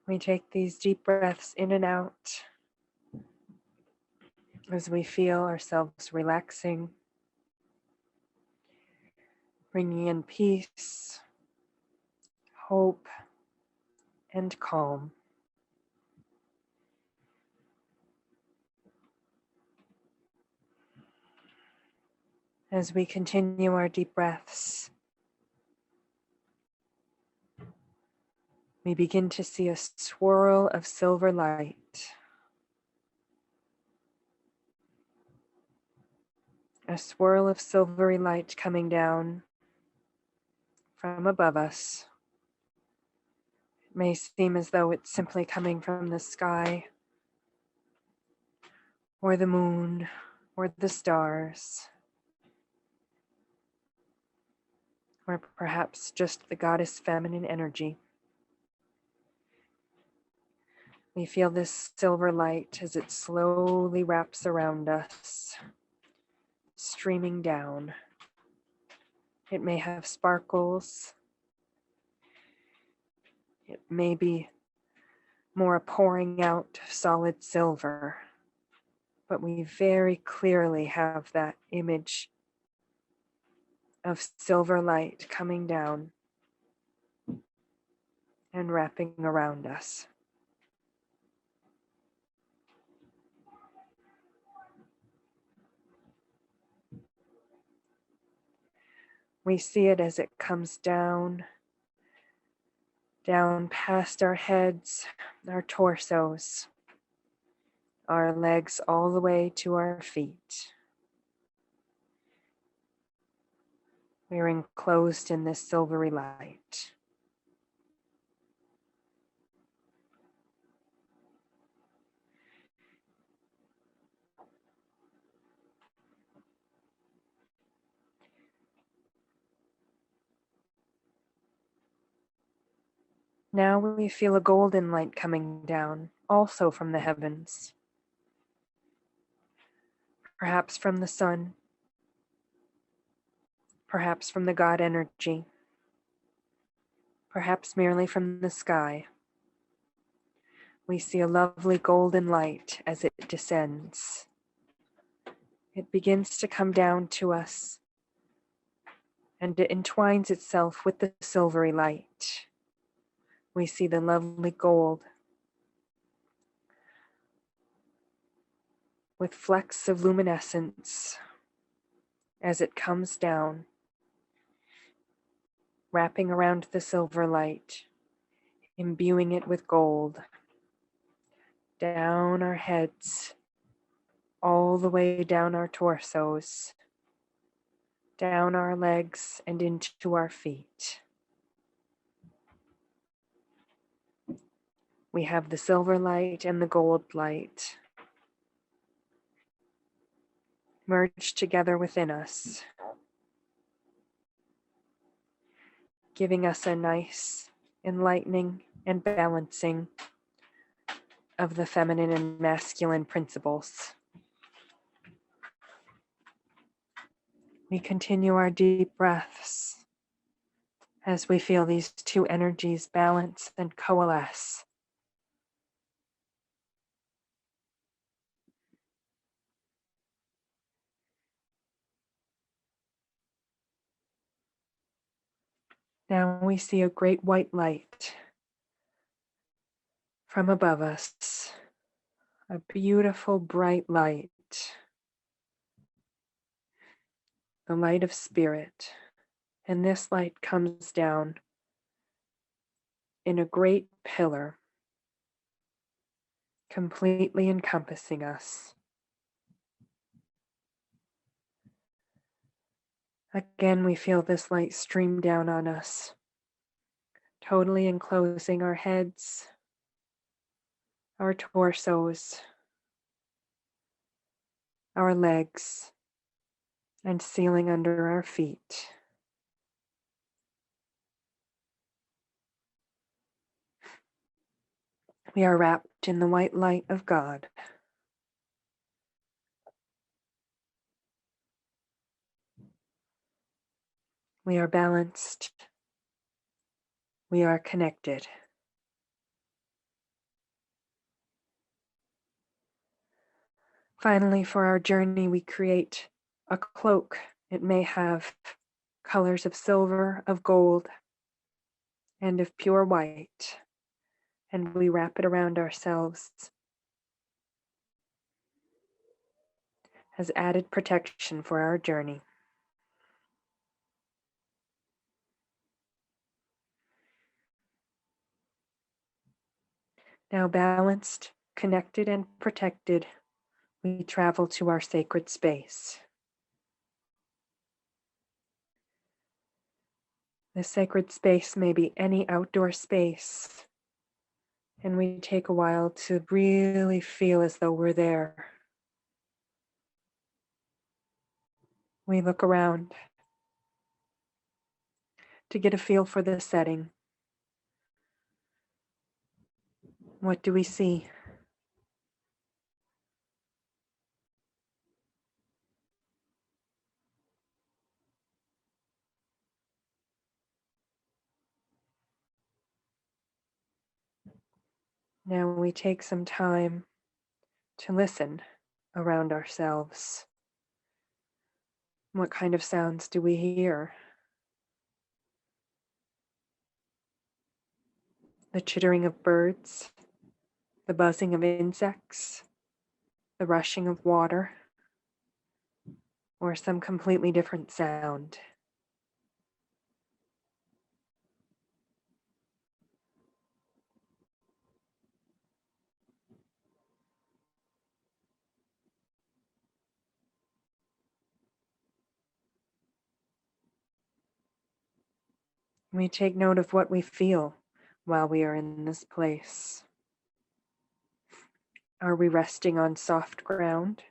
We take these deep breaths in and out as we feel ourselves relaxing, bringing in peace, hope, and calm. As we continue our deep breaths, we begin to see a swirl of silver light. A swirl of silvery light coming down from above us. It may seem as though it's simply coming from the sky, or the moon, or the stars, or perhaps just the goddess feminine energy. We feel this silver light as it slowly wraps around us, streaming down. It may have sparkles. It may be more pouring out solid silver, but we very clearly have that image of silver light coming down and wrapping around us. We see it as it comes down past our heads, our torsos, our legs all the way to our feet. We're enclosed in this silvery light. Now we feel a golden light coming down, also from the heavens. Perhaps from the sun, perhaps from the God energy, perhaps merely from the sky. We see a lovely golden light as it descends. It begins to come down to us, and it entwines itself with the silvery light. We see the lovely gold with flecks of luminescence as it comes down, wrapping around the silver light, imbuing it with gold, down our heads, all the way down our torsos, down our legs and into our feet. We have the silver light and the gold light merged together within us, giving us a nice enlightening and balancing of the feminine and masculine principles. We continue our deep breaths as we feel these two energies balance and coalesce. Now we see a great white light from above us, a beautiful bright light, the light of spirit. And this light comes down in a great pillar, completely encompassing us. Again, we feel this light stream down on us, totally enclosing our heads, our torsos, our legs, and sealing under our feet. We are wrapped in the white light of God. We are balanced. We are connected. Finally, for our journey, we create a cloak. It may have colors of silver, of gold, and of pure white, and we wrap it around ourselves as added protection for our journey. Now balanced, connected, and protected, we travel to our sacred space. The sacred space may be any outdoor space, and we take a while to really feel as though we're there. We look around to get a feel for the setting. What do we see? Now we take some time to listen around ourselves. What kind of sounds do we hear? The chittering of birds, the buzzing of insects, the rushing of water, or some completely different sound. We take note of what we feel while we are in this place. Are we resting on soft ground,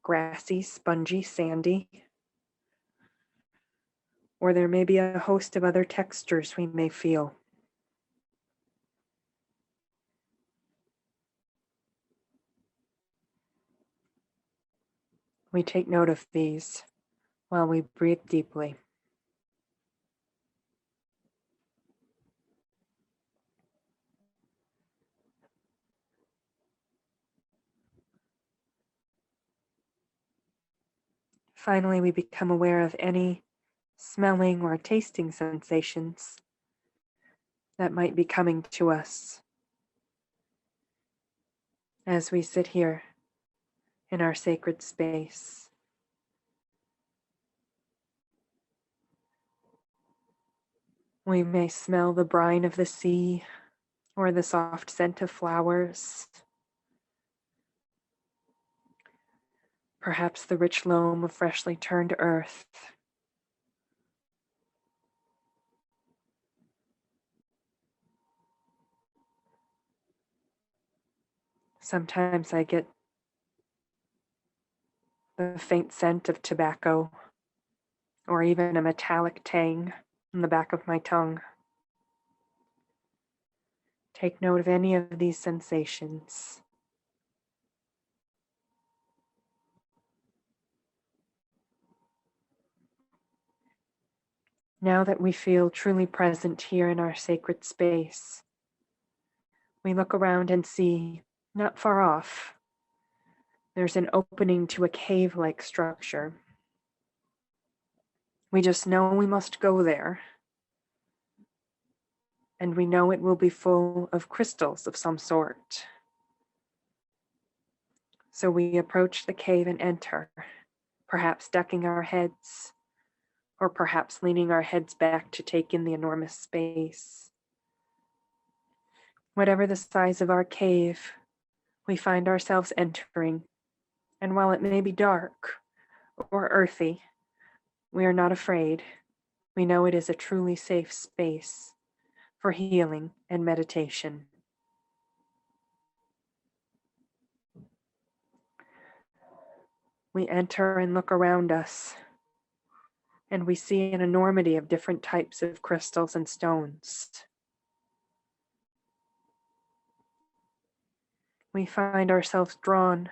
grassy, spongy, sandy? Or there may be a host of other textures we may feel. We take note of these while we breathe deeply. Finally, we become aware of any smelling or tasting sensations that might be coming to us as we sit here in our sacred space. We may smell the brine of the sea or the soft scent of flowers, perhaps the rich loam of freshly turned earth. Sometimes I get the faint scent of tobacco or even a metallic tang in the back of my tongue. Take note of any of these sensations. Now that we feel truly present here in our sacred space, we look around and see, not far off, there's an opening to a cave-like structure. We just know we must go there, and we know it will be full of crystals of some sort. So we approach the cave and enter, perhaps ducking our heads, or perhaps leaning our heads back to take in the enormous space. Whatever the size of our cave, we find ourselves entering, and while it may be dark or earthy, we are not afraid. We know it is a truly safe space for healing and meditation. We enter and look around us, and we see an enormity of different types of crystals and stones. We find ourselves drawn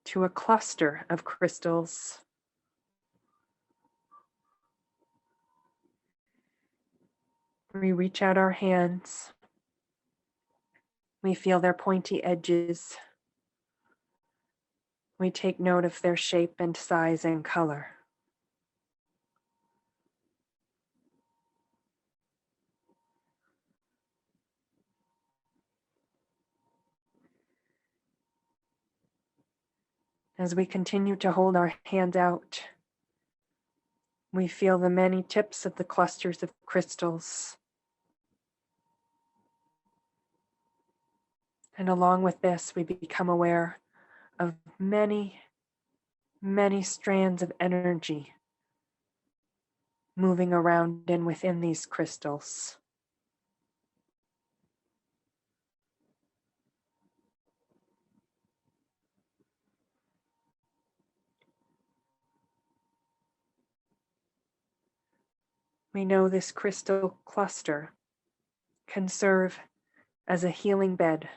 to a cluster of crystals. We reach out our hands. We feel their pointy edges. We take note of their shape and size and color. As we continue to hold our hands out, we feel the many tips of the clusters of crystals. And along with this, we become aware of many, many strands of energy moving around and within these crystals. We know this crystal cluster can serve as a healing bed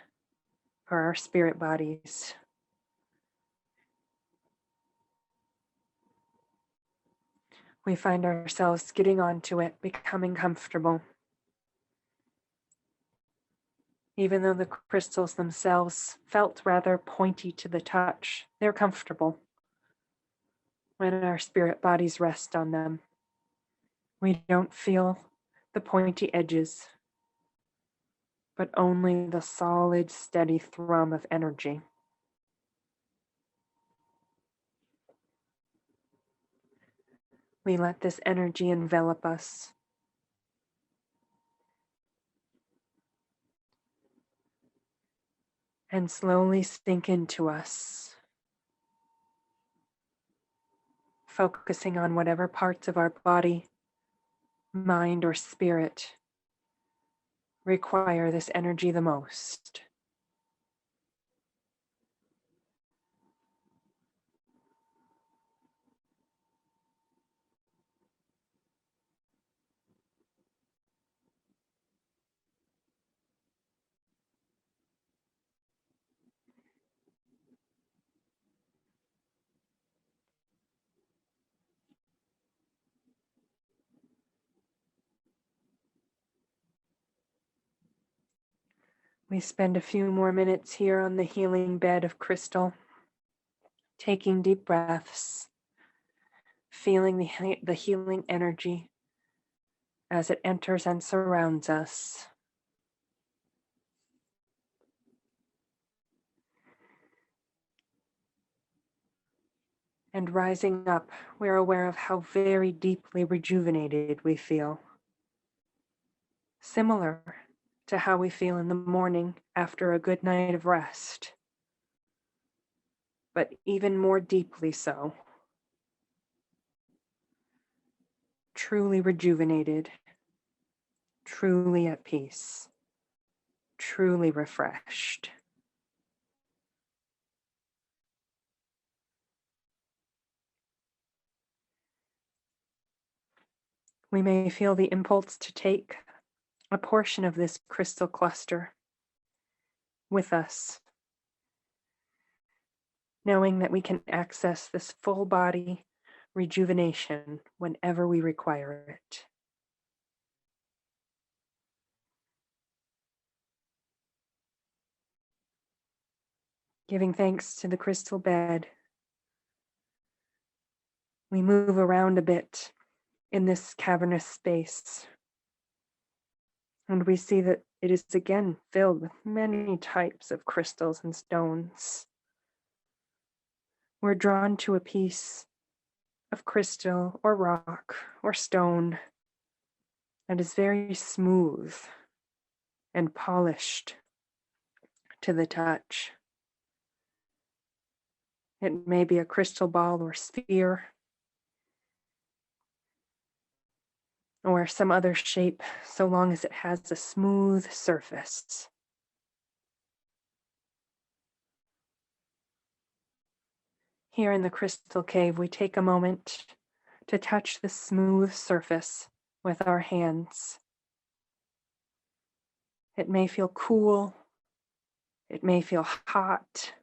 for our spirit bodies. We find ourselves getting onto it, becoming comfortable. Even though the crystals themselves felt rather pointy to the touch, they're comfortable when our spirit bodies rest on them. We don't feel the pointy edges, but only the solid, steady thrum of energy. We let this energy envelop us. And slowly sink into us, focusing on whatever parts of our body, mind, or spirit require this energy the most. We spend a few more minutes here on the healing bed of crystal, taking deep breaths, feeling the healing energy as it enters and surrounds us. And rising up, we're aware of how very deeply rejuvenated we feel. Similar to how we feel in the morning after a good night of rest, but even more deeply so. Truly rejuvenated, truly at peace, truly refreshed. We may feel the impulse to take a portion of this crystal cluster with us, knowing that we can access this full body rejuvenation whenever we require it. Giving thanks to the crystal bed, we move around a bit in this cavernous space, and we see that it is again filled with many types of crystals and stones. We're drawn to a piece of crystal or rock or stone that is very smooth and polished to the touch. It may be a crystal ball or sphere, or some other shape, so long as it has a smooth surface. Here in the crystal cave, we take a moment to touch the smooth surface with our hands. It may feel cool, it may feel hot,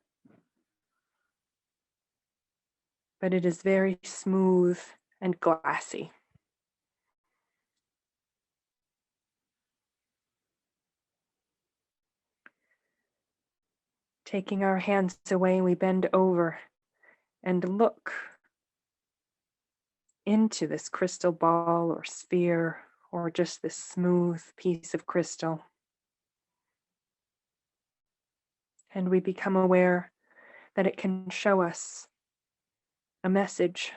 but it is very smooth and glassy. Taking our hands away, we bend over and look into this crystal ball or sphere or just this smooth piece of crystal. And we become aware that it can show us a message.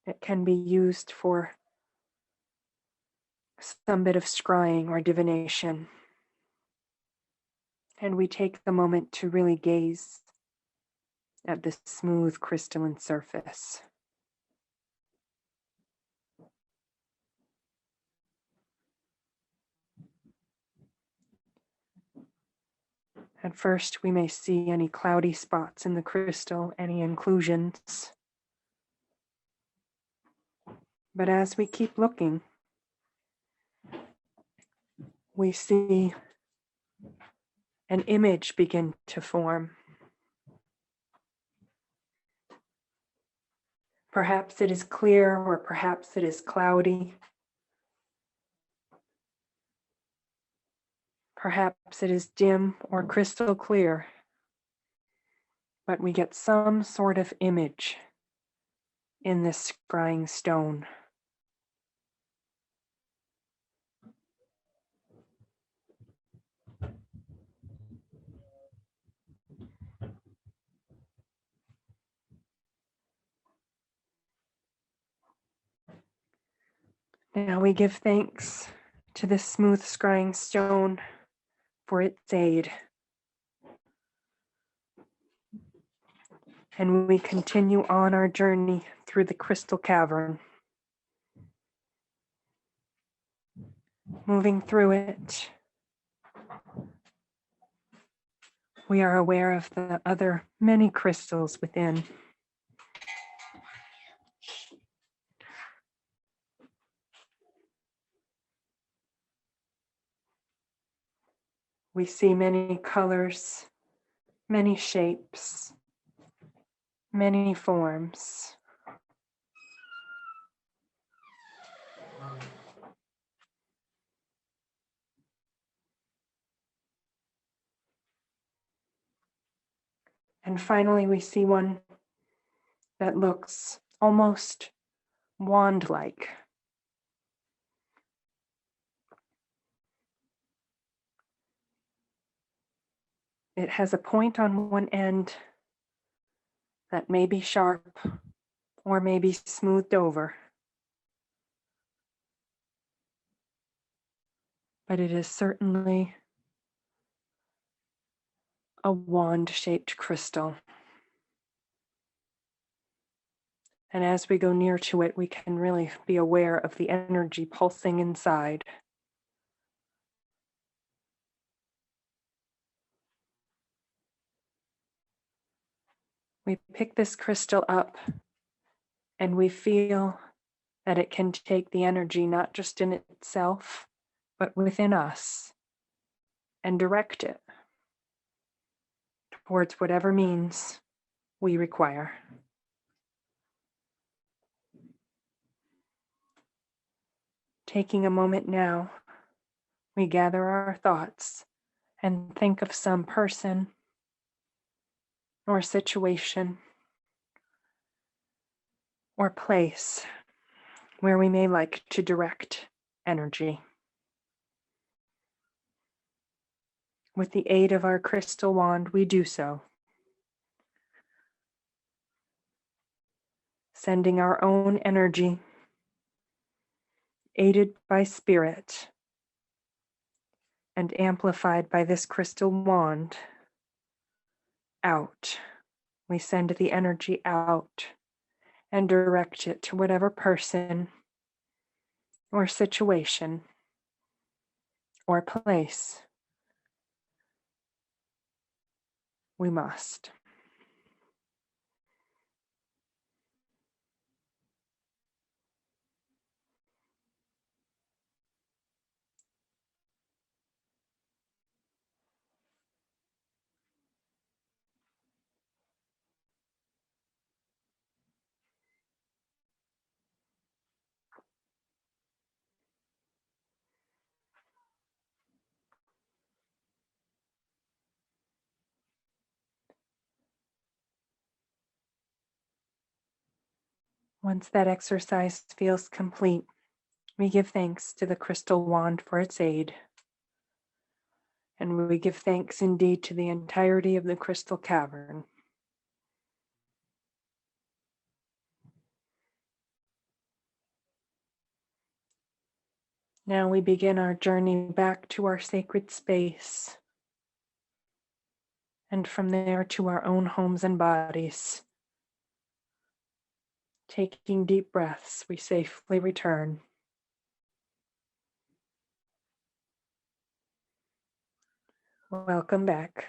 It can be used for some bit of scrying or divination. And we take the moment to really gaze at this smooth crystalline surface. At first, we may see any cloudy spots in the crystal, any inclusions. But as we keep looking, we see an image begin to form. Perhaps it is clear, or perhaps it is cloudy. Perhaps it is dim or crystal clear, but we get some sort of image in this scrying stone. Now we give thanks to this smooth scrying stone for its aid. And we continue on our journey through the crystal cavern. Moving through it, we are aware of the other many crystals within. We see many colors, many shapes, many forms. And finally, we see one that looks almost wand-like. It has a point on one end that may be sharp or may be smoothed over. But it is certainly a wand-shaped crystal. And as we go near to it, we can really be aware of the energy pulsing inside. We pick this crystal up and we feel that it can take the energy not just in itself, but within us and direct it towards whatever means we require. Taking a moment now, we gather our thoughts and think of some person or situation or place where we may like to direct energy. With the aid of our crystal wand, we do so, sending our own energy, aided by spirit and amplified by this crystal wand, out. We send the energy out and direct it to whatever person or situation or place we must. Once that exercise feels complete, we give thanks to the crystal wand for its aid. And we give thanks indeed to the entirety of the crystal cavern. Now we begin our journey back to our sacred space, and from there to our own homes and bodies. Taking deep breaths, we safely return. Welcome back,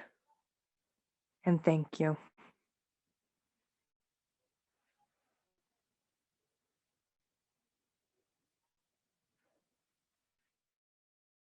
and thank you.